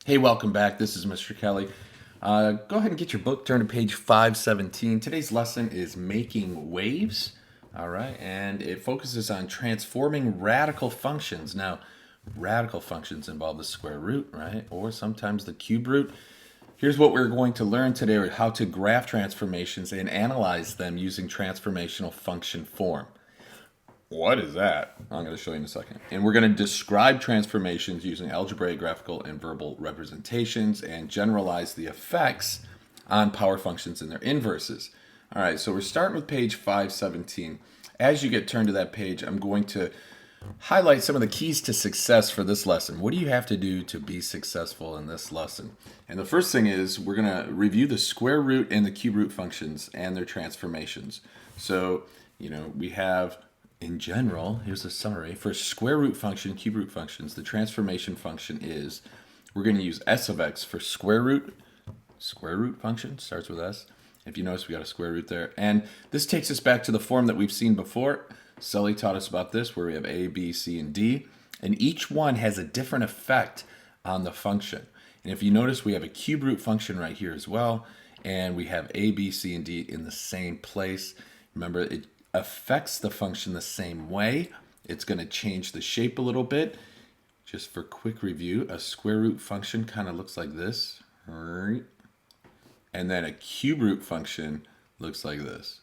Hey, welcome back. This is Mr. Kelly. Go ahead and get your book, turn to page 517. Today's lesson is making waves. All right, and it focuses on transforming radical functions. Now, radical functions involve the square root, right? Or sometimes the cube root. Here's what we're going to learn today: how to graph transformations and analyze them using transformational function form. What is that? I'm going to show you in a second. And we're going to describe transformations using algebraic, graphical, and verbal representations and generalize the effects on power functions and their inverses. All right, so we're starting with page 517. As you get turned to that page, I'm going to highlight some of the keys to success for this lesson. What do you have to do to be successful in this lesson? And the first thing is we're going to review the square root and the cube root functions and their transformations. So, we have in general, here's a summary. For square root function, cube root functions, the transformation function is, we're going to use s of x for square root. Square root function starts with s. If you notice, we got a square root there. And this takes us back to the form that we've seen before. Sully taught us about this, where we have a, b, c, and d. And each one has a different effect on the function. And if you notice, we have a cube root function right here as well. And we have a, b, c, and d in the same place. Remember, it affects the function the same way. It's going to change the shape a little bit. Just for quick review, a square root function kind of looks like this. And then a cube root function looks like this.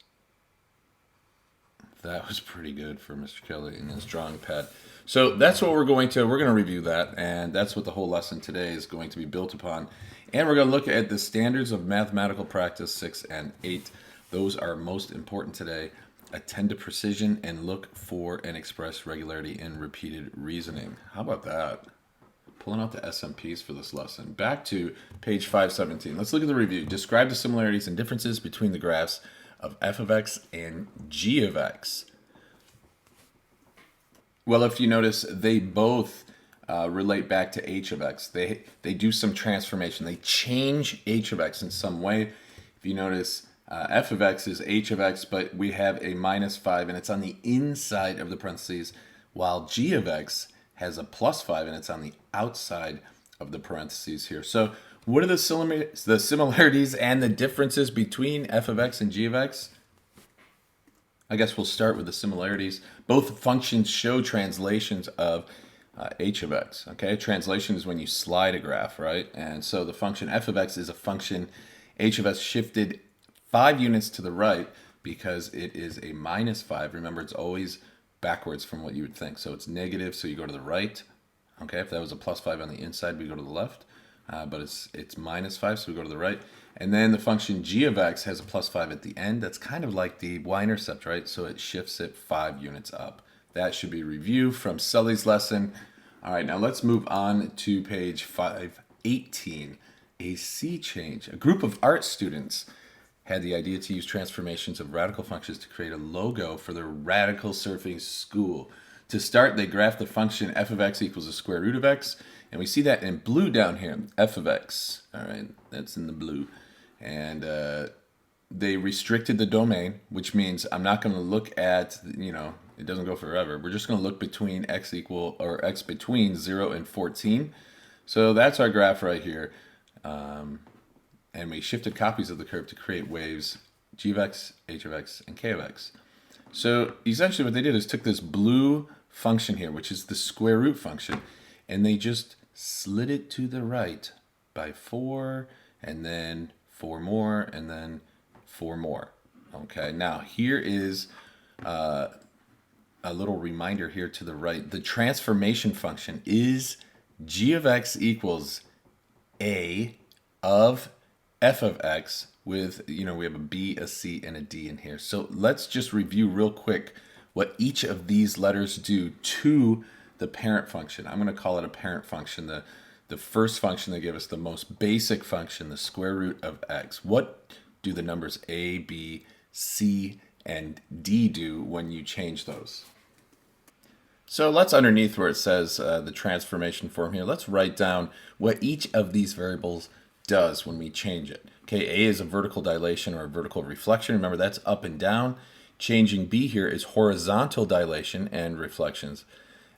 That was pretty good for Mr. Kelly in his drawing pad. So that's what we're going to review that, and that's what the whole lesson today is going to be built upon. And we're going to look at the standards of mathematical practice 6 and 8. Those are most important today. Attend to precision and look for and express regularity in repeated reasoning. How about that? Pulling out the SMPs for this lesson. Back to page 517. Let's look at the review. Describe the similarities and differences between the graphs of f of x and g of x. Well, if you notice, they both relate back to h of x. They do some transformation. They change h of x in some way. If you notice, f of x is h of x, but we have a minus 5, and it's on the inside of the parentheses, while g of x has a plus 5, and it's on the outside of the parentheses here. So what are the similarities and the differences between f of x and g of x? I guess we'll start with the similarities. Both functions show translations of h of x. Okay, translation is when you slide a graph, right? And so the function f of x is a function h of x shifted 5 units to the right because it is a minus 5. Remember, it's always backwards from what you would think. So it's negative, so you go to the right. Okay, if that was a plus 5 on the inside, we go to the left. But it's minus 5, so we go to the right. And then the function g of x has a plus 5 at the end. That's kind of like the y-intercept, right? So it shifts it 5 units up. That should be review from Sully's lesson. All right, now let's move on to page 518. A sea change. A group of art students had the idea to use transformations of radical functions to create a logo for their radical surfing school. To start, they graphed the function f of x equals the square root of x, and we see that in blue down here, f of x. All right, that's in the blue. And they restricted the domain, which means I'm not going to look at, it doesn't go forever. We're just going to look between x between 0 and 14. So that's our graph right here. And we shifted copies of the curve to create waves g of x, h of x, and k of x. So essentially what they did is took this blue function here, which is the square root function, and they just slid it to the right by 4, and then 4 more, and then 4 more. Okay, now here is a little reminder here to the right. The transformation function is g of x equals a of f of x with, we have a b, a c, and a d in here. So let's just review real quick what each of these letters do to the parent function. I'm going to call it a parent function. The first function they give us, the most basic function, the square root of x. What do the numbers a, b, c, and d do when you change those? So let's, underneath where it says the transformation form here, let's write down what each of these variables does when we change it. Okay, A is a vertical dilation or a vertical reflection. Remember, that's up and down. Changing B here is horizontal dilation and reflections.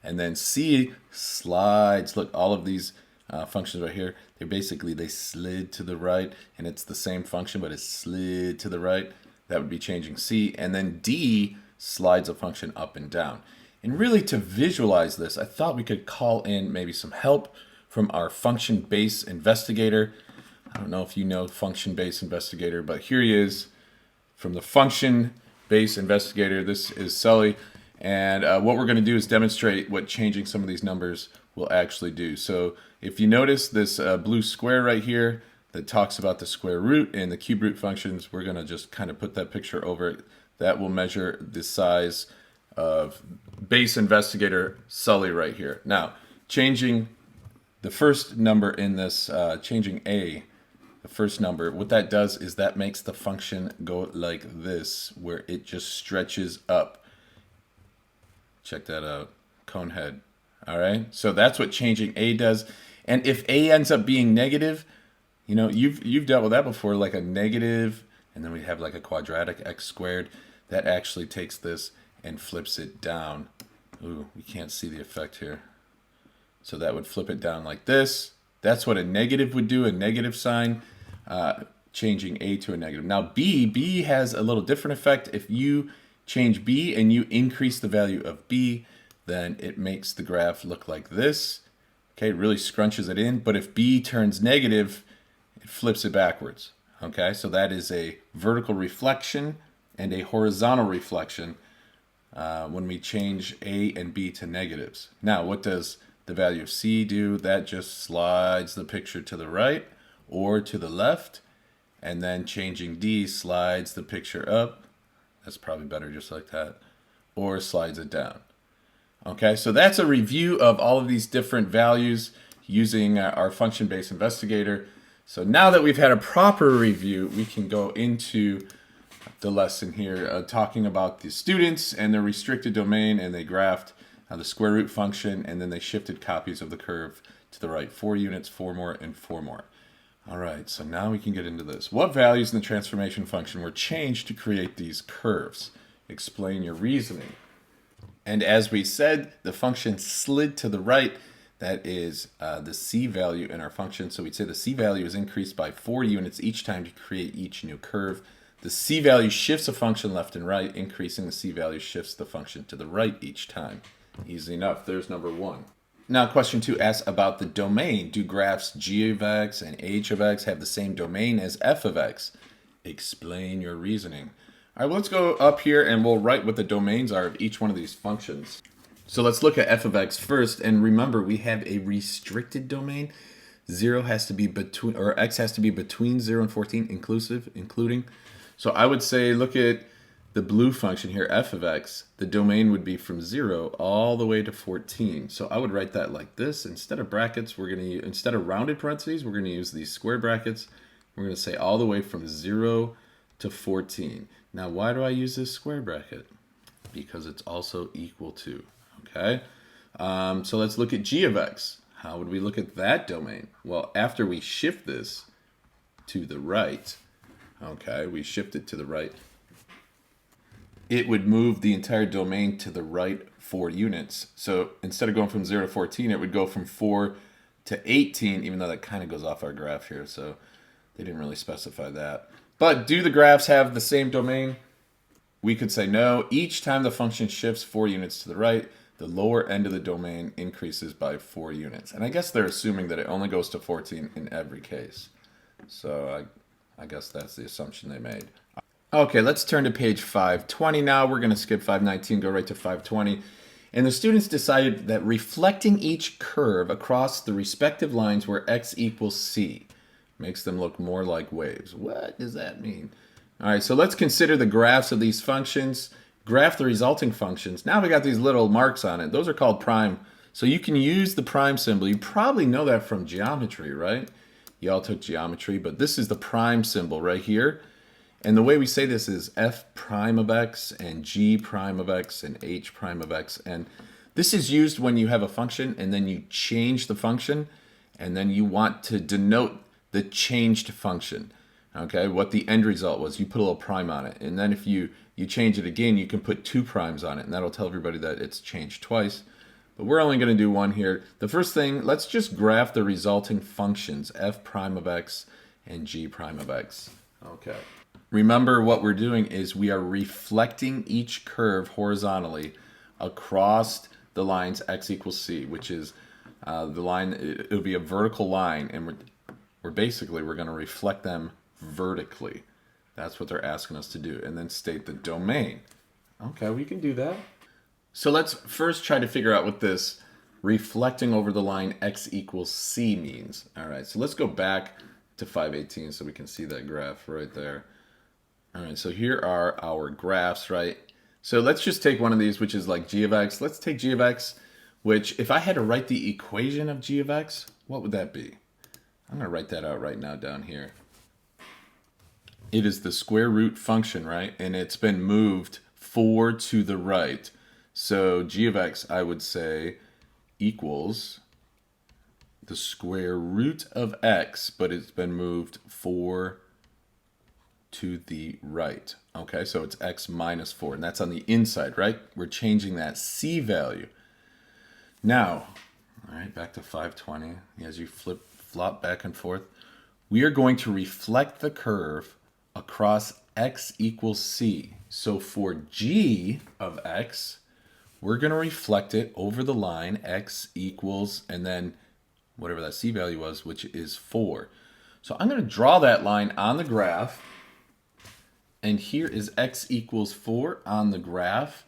And then C slides. Look, all of these functions right here, they slid to the right, and it's the same function, but it slid to the right. That would be changing C. And then D slides a function up and down. And really, to visualize this, I thought we could call in maybe some help from our function base investigator. I don't know if you know function base investigator, but here he is from the function base investigator. This is Sully. And what we're going to do is demonstrate what changing some of these numbers will actually do. So if you notice this blue square right here that talks about the square root and the cube root functions, we're going to just kind of put that picture over it. That will measure the size of base investigator Sully right here. Now, changing the first number in this, changing A, the first number, what that does is that makes the function go like this, where it just stretches up. Check that out, cone head. All right, so that's what changing A does. And if A ends up being negative, you know, you've dealt with that before, like a negative, and then we have like a quadratic x squared. That actually takes this and flips it down. Ooh, we can't see the effect here. So that would flip it down like this. That's what a negative would do, a negative sign, changing A to a negative. Now B has a little different effect. If you change B and you increase the value of B, then it makes the graph look like this. Okay, it really scrunches it in. But if B turns negative, it flips it backwards. Okay, so that is a vertical reflection and a horizontal reflection when we change A and B to negatives. Now, what does the value of C do? That just slides the picture to the right or to the left, and then changing D slides the picture up. That's probably better just like that, or slides it down. Okay, so that's a review of all of these different values using our function-based investigator. So now that we've had a proper review, we can go into the lesson here, talking about the students and their restricted domain, and they graphed the square root function, and then they shifted copies of the curve to the right, 4 units, 4 more, and 4 more. All right, so now we can get into this. What values in the transformation function were changed to create these curves? Explain your reasoning. And as we said, the function slid to the right. That is the C value in our function. So we'd say the C value is increased by 4 units each time to create each new curve. The C value shifts a function left and right. Increasing the C value shifts the function to the right each time. Easy enough. There's number 1. Now, question 2 asks about the domain. Do graphs g of x and h of x have the same domain as f of x? Explain your reasoning. All right, well, let's go up here and we'll write what the domains are of each one of these functions. So let's look at f of x first. And remember, we have a restricted domain. 0 has to be between, or x has to be between 0 and 14, including. So I would say, look at the blue function here, f of x. The domain would be from 0 all the way to 14. So I would write that like this. Instead of brackets, we're going to, instead of rounded parentheses, we're going to use these square brackets. We're going to say all the way from 0 to 14. Now, why do I use this square bracket? Because it's also equal to, okay? So let's look at g of x. How would we look at that domain? Well, after we shift this to the right, okay, we shift it to the right, it would move the entire domain to the right 4 units. So instead of going from 0 to 14, it would go from 4 to 18, even though that kind of goes off our graph here, so they didn't really specify that. But do the graphs have the same domain? We could say no. Each time the function shifts 4 units to the right, the lower end of the domain increases by 4 units. And I guess they're assuming that it only goes to 14 in every case. So I guess that's the assumption they made. Okay, let's turn to page 520 now. We're going to skip 519, go right to 520. And the students decided that reflecting each curve across the respective lines where x equals c makes them look more like waves. What does that mean? All right, so let's consider the graphs of these functions. Graph the resulting functions. Now we got these little marks on it. Those are called prime. So you can use the prime symbol. You probably know that from geometry, right? You all took geometry, but this is the prime symbol right here. And the way we say this is f prime of x and g prime of x and h prime of x. And this is used when you have a function and then you change the function and then you want to denote the changed function. Okay, what the end result was. You put a little prime on it. And then if you change it again, you can put 2 primes on it. And that'll tell everybody that it's changed twice. but we're only going to do one here. The first thing, let's just graph the resulting functions, f prime of x and g prime of x. Okay. Remember what we're doing is we are reflecting each curve horizontally across the lines x equals c, which is the line, it'll be a vertical line, and we're going to reflect them vertically. That's what they're asking us to do. And then state the domain. Okay, we can do that. So let's first try to figure out what this reflecting over the line x equals c means. All right, so let's go back to 518 so we can see that graph right there. All right, so here are our graphs, right? So let's just take one of these, which is like g of x. Let's take g of x, which if I had to write the equation of g of x, what would that be? I'm going to write that out right now down here. It is the square root function, right? And it's been moved 4 to the right. So g of x, I would say, equals the square root of x, but it's been moved 4 to the right. Okay, so it's x minus 4, and that's on the inside, right? We're changing that c value. Now, all right, back to 520. As you flop back and forth, we are going to reflect the curve across x equals c. So for g of x, we're going to reflect it over the line x equals, and then whatever that c value was, which is 4. So I'm going to draw that line on the graph, and here is x equals 4 on the graph,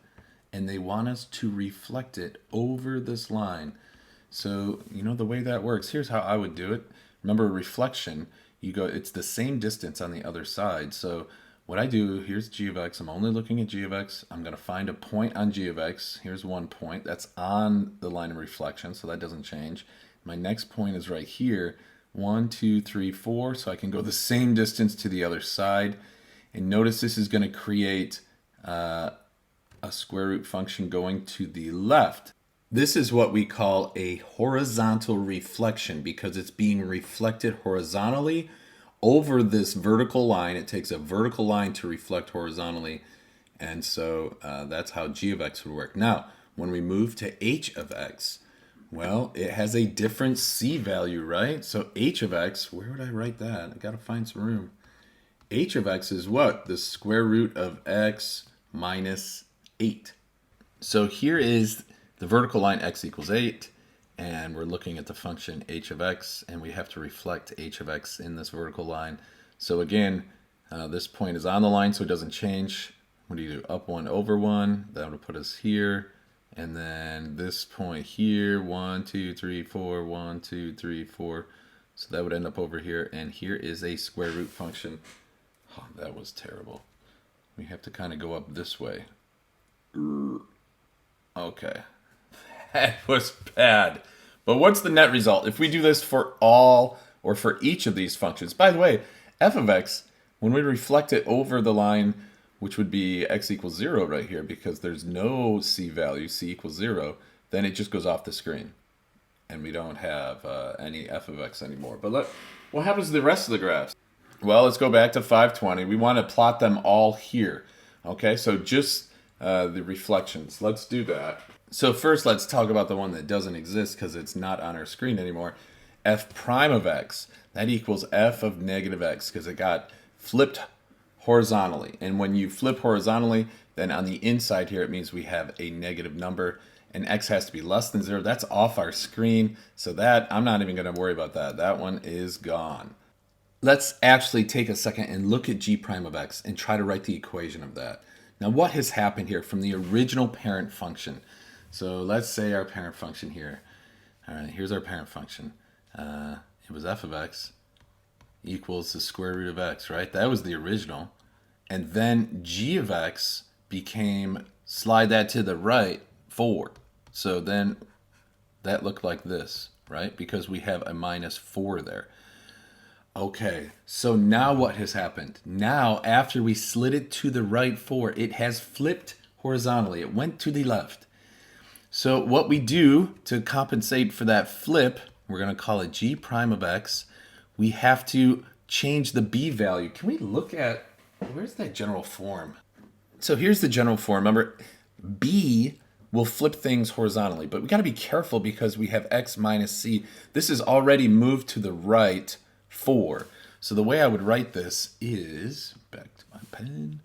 and they want us to reflect it over this line. So, you know the way that works. Here's how I would do it. Remember reflection, you go, it's the same distance on the other side. So what I do, here's g of x. I'm only looking at g of x. I'm going to find a point on g of x. Here's one point. That's on the line of reflection, so that doesn't change. My next point is right here. 1, 2, 3, 4. So I can go the same distance to the other side. And notice this is going to create a square root function going to the left. This is what we call a horizontal reflection because it's being reflected horizontally over this vertical line. It takes a vertical line to reflect horizontally, and so that's how g of x would work. Now, when we move to h of x, well, it has a different c value, right? So h of x, where would I write that? I gotta find some room. H of x is what? The square root of x minus 8. So here is the vertical line x equals 8, and we're looking at the function h of x, and we have to reflect h of x in this vertical line. So again, this point is on the line, so it doesn't change. What do you do? Up 1 over 1. That would put us here. And then this point here, 1, 2, 3, 4, 1, 2, 3, 4. So that would end up over here, and here is a square root function. Oh, that was terrible. We have to kind of go up this way. Okay. That was bad. But what's the net result? If we do this for all or for each of these functions, by the way, f of x, when we reflect it over the line, which would be x equals 0 right here, because there's no c value, c equals 0, then it just goes off the screen. And we don't have any f of x anymore. But what happens to the rest of the graphs? Well, let's go back to 520. We want to plot them all here. Okay, so just the reflections. Let's do that. So first, let's talk about the one that doesn't exist because it's not on our screen anymore. F prime of x, that equals f of negative x because it got flipped horizontally. And when you flip horizontally, then on the inside here, it means we have a negative number. And x has to be less than 0. That's off our screen. So that, I'm not even going to worry about that. That one is gone. Let's actually take a second and look at g prime of x and try to write the equation of that. Now, what has happened here from the original parent function? So let's say our parent function here. All right, here's our parent function. It was f of x equals the square root of x, right? That was the original. And then g of x became, slide that to the right, 4. So then that looked like this, right? Because we have a minus 4 there. Okay, so now what has happened? Now, after we slid it to the right 4, it has flipped horizontally. It went to the left. So what we do to compensate for that flip, we're going to call it g prime of x. We have to change the b value. Can we look at, where's that general form? So here's the general form. Remember, b we'll flip things horizontally. But we got to be careful because we have x minus c. This is already moved to the right 4. So the way I would write this is, back to my pen,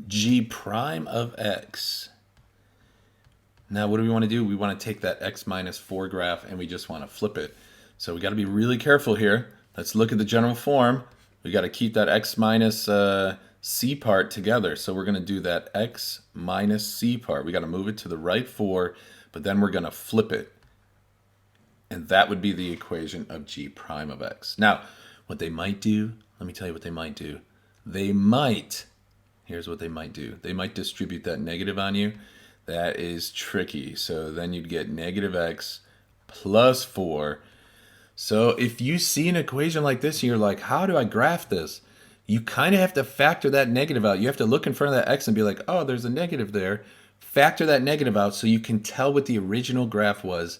g prime of x. Now what do we want to do? We want to take that x minus 4 graph and we just want to flip it. So we got to be really careful here. Let's look at the general form. We got to keep that x minus c part together. So we're going to do that x minus c part. We got to move it to the right 4, but then we're going to flip it. And that would be the equation of g prime of x. Now, what they might do, let me tell you what they might do. Here's what they might do. They might distribute that negative on you. That is tricky. So then you'd get negative x plus 4. So if you see an equation like this and you're like, how do I graph this? You kind of have to factor that negative out. You have to look in front of that x and be like, oh, there's a negative there. Factor that negative out so you can tell what the original graph was,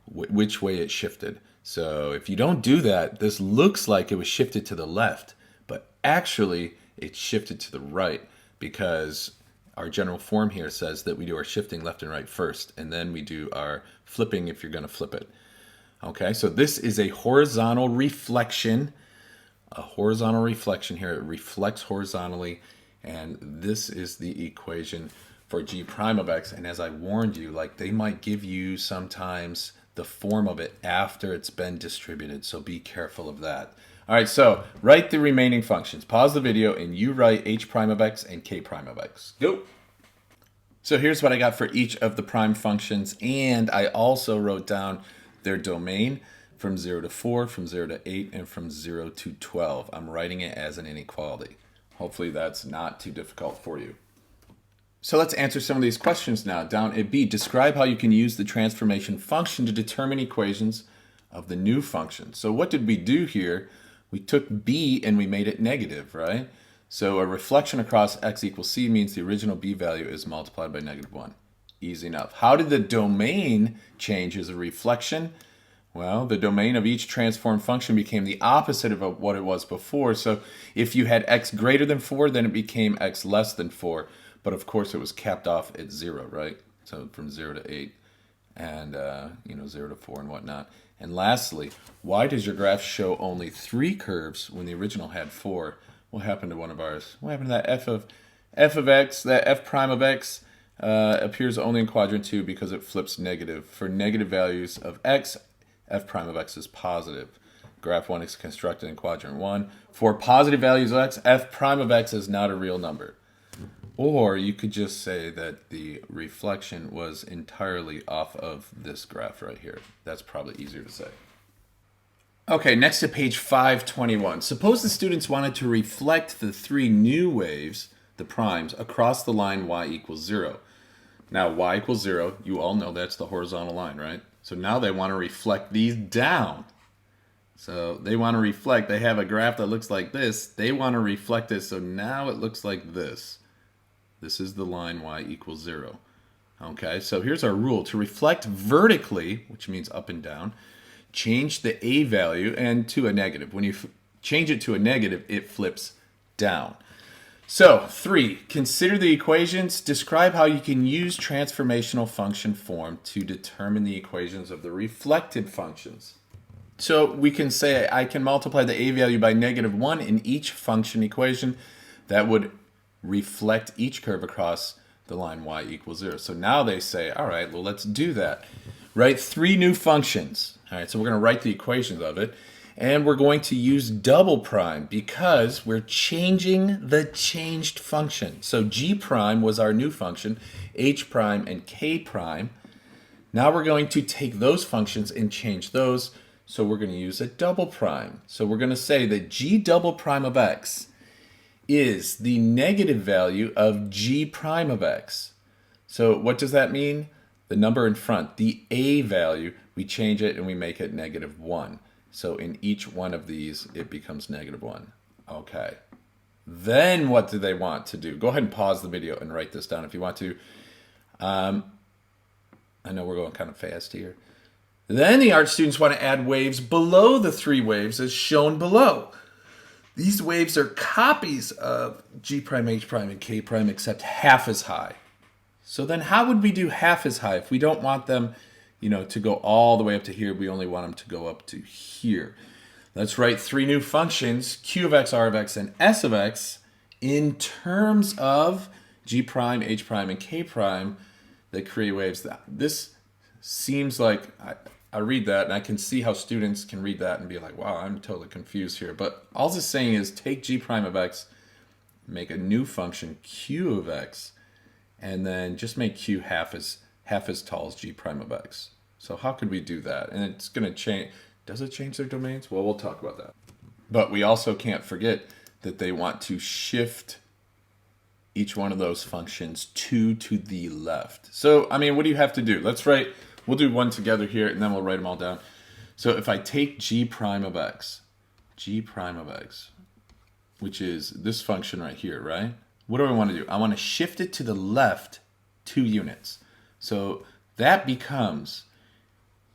which way it shifted. So if you don't do that, this looks like it was shifted to the left, but actually it shifted to the right because our general form here says that we do our shifting left and right first, and then we do our flipping if you're going to flip it. Okay, so this is a horizontal reflection. A horizontal reflection here. It reflects horizontally, and this is the equation for g prime of x. And as I warned you, like they might give you sometimes the form of it after it's been distributed, so be careful of that. All right, so write the remaining functions. Pause the video and you write h prime of x and k prime of x. Go. So here's what I got for each of the prime functions, and I also wrote down their domain from 0 to 4, from 0 to 8, and from 0 to 12. I'm writing it as an inequality. Hopefully that's not too difficult for you. So let's answer some of these questions now. Down at B, describe how you can use the transformation function to determine equations of the new function. So what did we do here? We took B and we made it negative, right? So a reflection across x equals c means the original B value is multiplied by -1. Easy enough. How did the domain change as a reflection? Well, the domain of each transformed function became the opposite of what it was before. So if you had x greater than 4, then it became x less than 4. But of course, it was capped off at 0, right? So from 0 to 8 and, 0 to 4 and whatnot. And lastly, why does your graph show only 3 curves when the original had 4? What happened to one of ours? What happened to that f of x, that f prime of x? Appears only in quadrant 2 because it flips negative. For negative values of x, f prime of x is positive. Graph 1 is constructed in quadrant 1. For positive values of x, f prime of x is not a real number. Or you could just say that the reflection was entirely off of this graph right here. That's probably easier to say. Okay, next to page 521. Suppose the students wanted to reflect the 3 new waves, the primes, across the line y equals 0. Now, y equals 0, you all know that's the horizontal line, right? So now they want to reflect these down. So they want to reflect, they have a graph that looks like this. They want to reflect it, so now it looks like this. This is the line y equals 0. Okay, so here's our rule. To reflect vertically, which means up and down, change the a value and to a negative. When you change it to a negative, it flips down. So 3, consider the equations. Describe how you can use transformational function form to determine the equations of the reflected functions. So we can say I can multiply the a value by -1 in each function equation. That would reflect each curve across the line y equals 0. So now they say, all right, well, let's do that. Write 3 new functions. All right, so we're going to write the equations of it. And we're going to use double prime because we're changing the changed function. So g prime was our new function, h prime and k prime. Now we're going to take those functions and change those. So we're going to use a double prime. So we're going to say that g double prime of x is the negative value of g prime of x. So what does that mean? The number in front, the a value, we change it and we make it -1. So in each one of these, it becomes -1. Okay. Then what do they want to do? Go ahead and pause the video and write this down if you want to. I know we're going kind of fast here. Then the art students want to add waves below the 3 waves as shown below. These waves are copies of g prime, h prime, and k prime, except half as high. So then how would we do half as high if we don't want them, to go all the way up to here? We only want them to go up to here. Let's write three new functions, q of x, r of x, and s of x, in terms of g prime, h prime, and k prime that create waves. This seems like, I read that and I can see how students can read that and be like, wow, I'm totally confused here. But all it's saying is take g prime of x, make a new function q of x, and then just make q half as tall as g prime of x. So how could we do that? And it's going to change. Does it change their domains? Well, we'll talk about that. But we also can't forget that they want to shift each one of those functions to the left. So, what do you have to do? We'll do one together here, and then we'll write them all down. So if I take g prime of x, which is this function right here, right? What do I want to do? I want to shift it to the left 2 units. So that becomes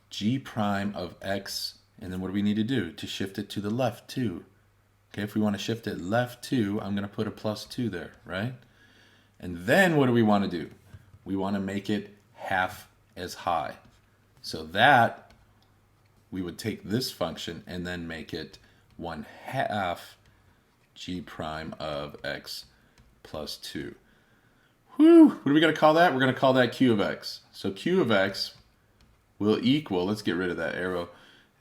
g prime of x, and then what do we need to do to shift it to the left 2? Okay, if we want to shift it left 2, I'm going to put a plus 2 there, right? And then what do we want to do? We want to make it half as high. So that we would take this function and then make it 1/2 g prime of x plus 2. Whew, what are we going to call that? We're going to call that q of x. So q of x will equal, let's get rid of that arrow,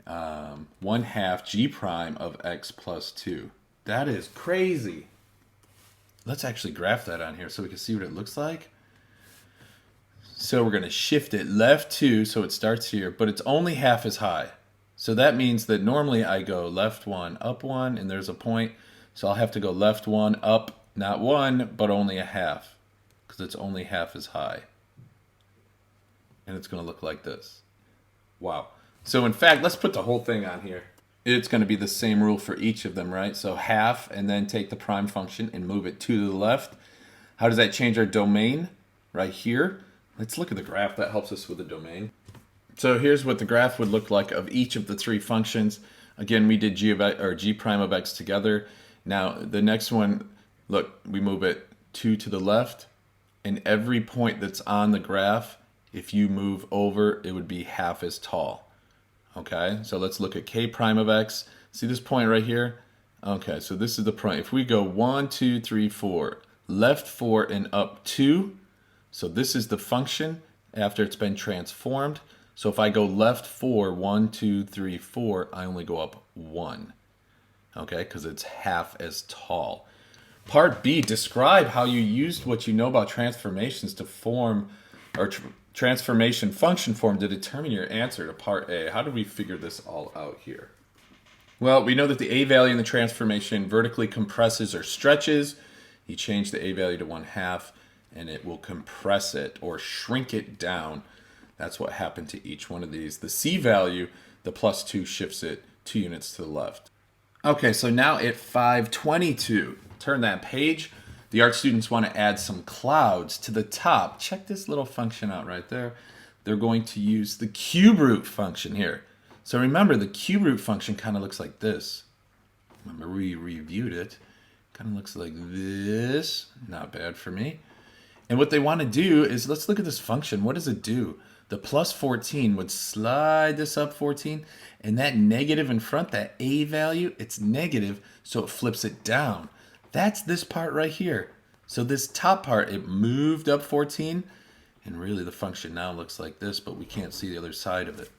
1/2 g prime of x plus 2. That is crazy. Let's actually graph that on here so we can see what it looks like. So we're going to shift it left 2, so it starts here, but it's only half as high. So that means that normally I go left 1, up 1, and there's a point. So I'll have to go left 1, up, not 1, but only a half, because it's only half as high. And it's going to look like this. Wow. So in fact, let's put the whole thing on here. It's going to be the same rule for each of them, right? So half, and then take the prime function and move it to the left. How does that change our domain? Right here. Let's look at the graph. That helps us with the domain. So here's what the graph would look like of each of the three functions. Again, we did g prime of x together. Now the next one, look, we move it 2 to the left, and every point that's on the graph, if you move over, it would be half as tall. Okay, so let's look at k prime of x. See this point right here? Okay, so this is the point. If we go 1, 2, 3, 4, left 4 and up 2, so this is the function after it's been transformed. So if I go left 4, 1, 2, 3, 4, I only go up 1. Okay, because it's half as tall. Part B, describe how you used what you know about transformations to form, or transformation function form to determine your answer to part A. How do we figure this all out here? Well, we know that the A value in the transformation vertically compresses or stretches. You change the A value to 1/2, and it will compress it or shrink it down. That's what happened to each one of these. The C value, the plus 2, shifts it 2 units to the left. Okay, so now at 522, turn that page. The art students want to add some clouds to the top. Check this little function out right there. They're going to use the cube root function here. So remember, the cube root function kind of looks like this. Remember, we reviewed it. Kind of looks like this. Not bad for me. And what they want to do is, let's look at this function. What does it do? The plus 14 would slide this up 14, and that negative in front, that A value, it's negative, so it flips it down. That's this part right here. So this top part, it moved up 14, and really the function now looks like this, but we can't see the other side of it.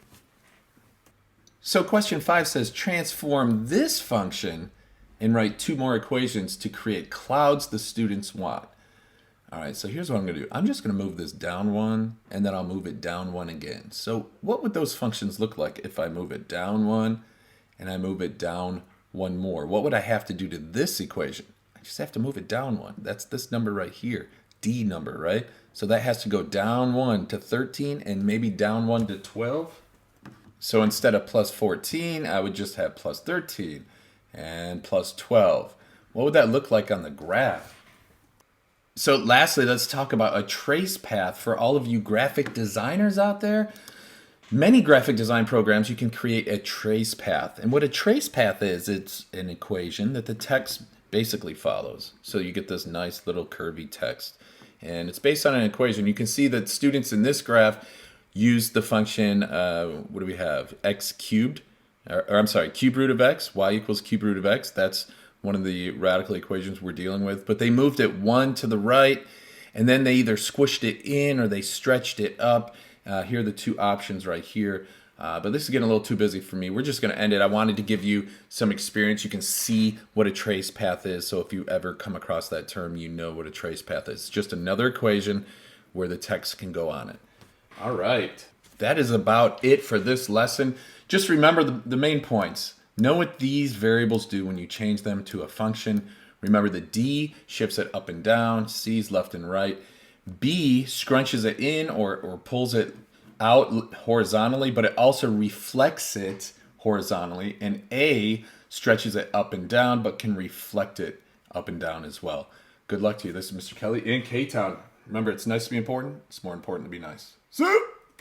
So question 5 says, transform this function and write 2 more equations to create clouds the students want. All right, so here's what I'm going to do. I'm just going to move this down 1, and then I'll move it down 1 again. So what would those functions look like if I move it down 1 and I move it down 1 more? What would I have to do to this equation? I just have to move it down 1. That's this number right here, D number, right? So that has to go down 1 to 13 and maybe down 1 to 12. So instead of plus 14, I would just have plus 13 and plus 12. What would that look like on the graph? So lastly, let's talk about a trace path for all of you graphic designers out there. Many graphic design programs, you can create a trace path. And what a trace path is, it's an equation that the text basically follows. So you get this nice little curvy text. and it's based on an equation. You can see that students in this graph use the function, what do we have? X cubed, or I'm sorry, cube root of x, y equals cube root of x. That's one of the radical equations we're dealing with. But they moved it 1 to the right, and then they either squished it in or they stretched it up. Here are the two options right here. But this is getting a little too busy for me. We're just going to end it. I wanted to give you some experience. You can see what a trace path is. So if you ever come across that term, you know what a trace path is. It's just another equation where the text can go on it. All right. That is about it for this lesson. Just remember the main points. Know what these variables do when you change them to a function. Remember the D shifts it up and down, C's left and right. B scrunches it in or pulls it out horizontally, but it also reflects it horizontally. And A stretches it up and down, but can reflect it up and down as well. Good luck to you. This is Mr. Kelly in K-Town. Remember, it's nice to be important. It's more important to be nice. See?